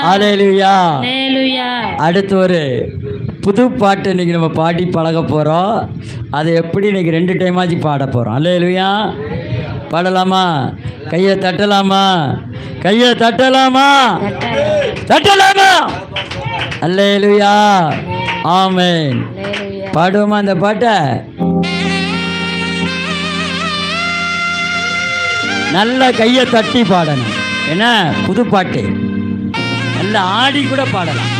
அல்லேலூயா. அடுத்து ஒரு புது பாட்டு இன்னைக்கு நம்ம பாடி பழக போகிறோம். அதை எப்படி இன்னைக்கு 2 டைமாச்சு பாட போகிறோம். அல்லேலூயா. பாடலாமா? கையை தட்டலாமா? கையை தட்டலாமா? தட்டலாமா? அல்லேலூயா. ஆமென். பாடுவோமா அந்த பாட்டை? நல்ல கையை தட்டி பாடணும். என்ன புது பாட்டு, நல்ல ஆடி கூட பாடலாம்.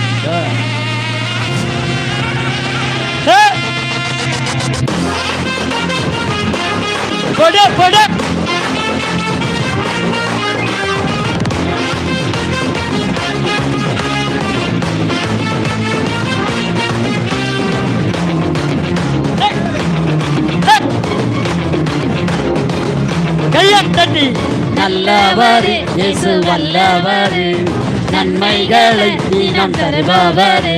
போடு போடு. கையை தட்டி நல்லவர் இயேசு வல்லவர், நன்மைகளை தினம் தருபவர்.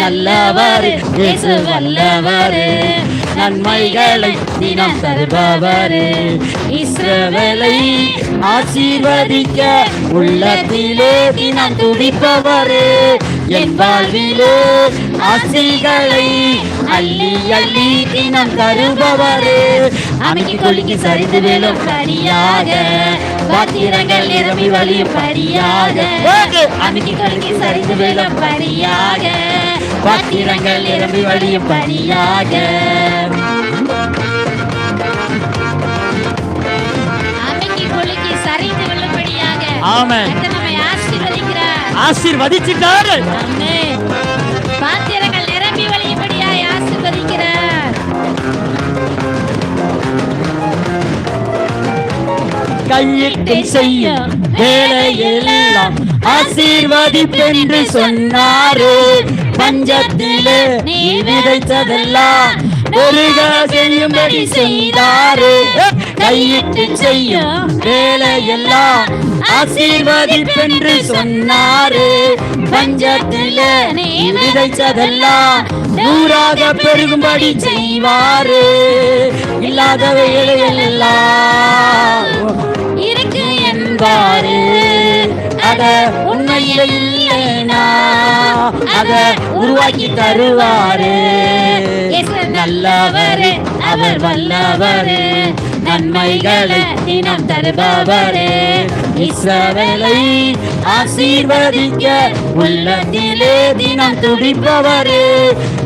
நல்லவர் இயேசு வல்லவர், நன்மைகளை தினம் தருபவர். இஸ்ரவேலை ஆசீர்வதிக்க உள்ளத்திலே தினம் துடிப்பவர். என் வாழ்விலே ஆசைகளை அள்ளி அள்ளி தினம் தருபவர். அமைக்கி கொள்ளிக்கு சரிந்து வேலும் படியாக, பாத்திரங்கள் நிரம்பி வழியும் படியாக. அமைக்கி கொள்ளிக்கு சரிந்து வேலும் படியாக, பாத்திரங்கள் நிரம்பி வழியும் படியாக. அமைக்கி கொள்ளிக்கு சரிந்து வெல்லும்படியாக ஆமென். நம்மை ஆசீர்வதிக்கிறார், ஆசீர்வதிச்சிட்டாரு. ஆமென். பாத்திரங்கள் நிரம்பி வழியும்படியாக ஆசீர்வதிக்கிறார். கையிட்டு செய்யும் வேலையெல்லாம் ஆசீர்வதிப்பென்று சொன்னாரு. பஞ்சத்திலே நீ விதைத்ததெல்லாம் பெருக செய்யும்படி செய்தாரு. கையிட்டு செய்யும் வேலையெல்லாம் ஆசீர்வதிப்பென்று சொன்னாரு. பஞ்சத்திலே நீ விதைத்ததெல்லாம் நூறாக பெருகும்படி செய்வாரு. இல்லாத வேலைகள் எல்லாம் இருக்கு என்பாரு. அத உண்மையில் இல்லைனா அத உருவாக்கி தருவாரு. நல்லவர் அவர் வல்லவர், நன்மைகளை தினம் தருபவர். இஸ்ரவேலை ஆசீர்வதிக்க உள்ளத்திலே தினம் துடிப்பவர்.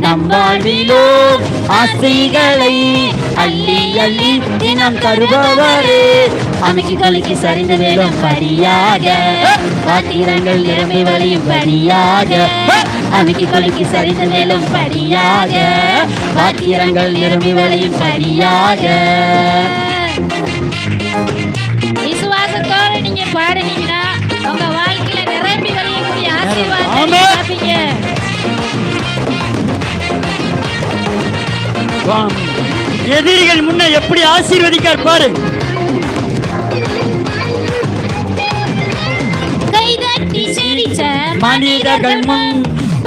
நம் வாழ்விலோ ஆசைகளை அள்ளி அள்ளி தினம் தருபவர். அமைக்கு கொலைக்கு சரிந்து வேலும் படியாக, பாத்திரங்கள் நிரம்பி வழியும் படியாக. அமைக்கு கொலைக்கு சரிந்து வேலும் படியாக, பாத்திரங்கள் நிரம்பி வழியும் படியாக. விசுவாசத்தோடு நீங்க பாடுனீங்கன்னா உங்க வாழ்க்கையில நிரம்பி வழியக்கூடிய ஆசீர்வாதத்தை பார்ப்பீங்க. எதிரிகள் முன்ன எப்படி ஆசீர்வதிக்கார் பாரு. கைதட்டி சிரிச்ச மனிதர்கள் முன்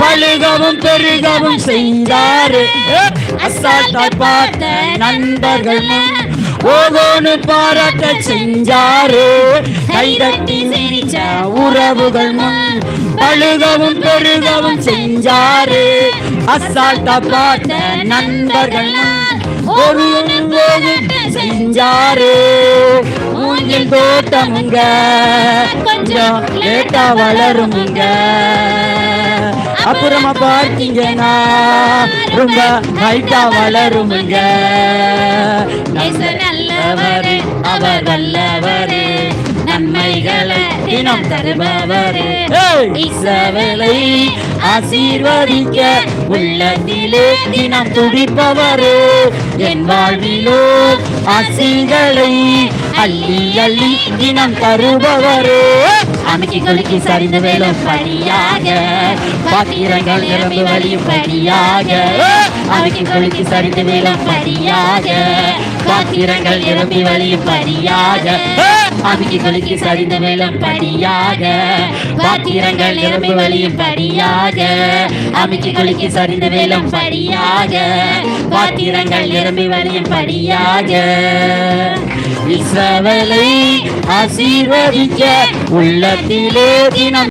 பழுகவும் பெருகவும் செய்தாரு. அசால்ட்டாய் பார்த்த நண்பர்கள் முன் ஓகோனு பாராட்ட செஞ்சாரு. கைதட்டி சிரிச்ச உறவுகள் முன் பழுகவும் பெருகவும் செஞ்சாரு. அசால்ட்டா பார்த்த நண்பர்கள் ஒரு செஞ்சாரு. மூங்கில் தோட்டமுங்க கொஞ்சம் லேட்டா வளருமுங்க. அப்புறமா பார்த்தீங்கன்னா ரொம்ப ஹைட்டா வளருமுங்க. நல்லவர் அவர் வல்லவர், நன்மைகளை தினம் தருபவர். இஸ்ரவேலை ஆசீர்வதிக்க உள்ளத்திலே தினம் துடிப்பவர். என் வாழ்விலோ ஆசைகளை அள்ளி அள்ளி தினம் தருபவர். அமைக்கி கொலுக்கி சரிந்து வேலும் படியாக, பாத்திரங்கள் நிரம்பி வழியும் படியாக. அமைக்கி கொலுக்கி சரிந்து வேலும் படியாக, பாத்திரங்கள் நிரம்பி வழியும் படியாக. அமைக்கி கொலுக்கி சரிந்து வேலும் படியாக, பாத்திரங்கள் நிரம்பி வழியும் படியாக. அமைக்கி கொலுக்கி சரிந்து வேலும் படியாக, பாத்திரங்கள் நிரம்பி வழியும் படியாக. இஸ்ரவேலை ஆசீர்வதிக்க உள்ளத்திலே தினம்